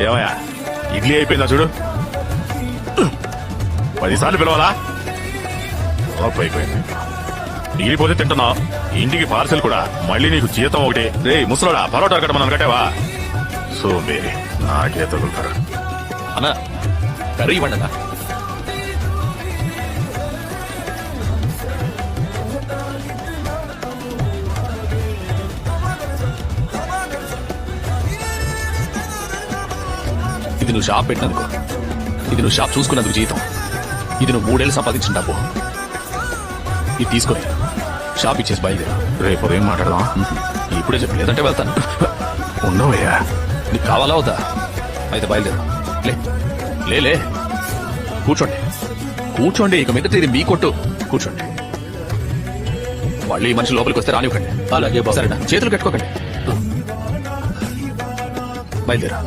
ఏమయ్యా ఇడ్లీ అయిపోయిందా చూడు 10 సార్లు పిలవాలా అయిపోయింది మిగిలిపోతే తింటున్నా ఇంటికి పార్సెల్ కూడా మళ్ళీ నీకు జీతం ఒకటి రే ముసలోడా పరోటా కట్టమని కట్టావా సో మేరీ నాకే తగులుతారు అన్నా కర్రీ ఇవ్వండి అన్నా. ఇది నువ్వు షాప్ పెట్టినందుకు, ఇది నువ్వు షాప్ చూసుకున్నందుకు జీతం, ఇది నువ్వు 3 ఏళ్ళు సంపాదించిన డబ్బు. ఇది తీసుకొని షాప్ ఇచ్చేసి బయలుదేరు. రేపు ఉదయం మాట్లాడదాం. ఇప్పుడే చెప్పి లేదంటే వెళ్తాను. ఉండవయ్యా నీకు కావాలా వద్దా? అయితే బయలుదేరు. లే లే కూర్చోండి కూర్చోండి. ఇక మీద ఇది మీ కొట్టు. కూర్చోండి. వాళ్ళు ఈ మనిషి లోపలికి వస్తే రానివ్వకండి. అలాగే సరేనా? చేతులు కట్టుకోకండి. బయలుదేరు.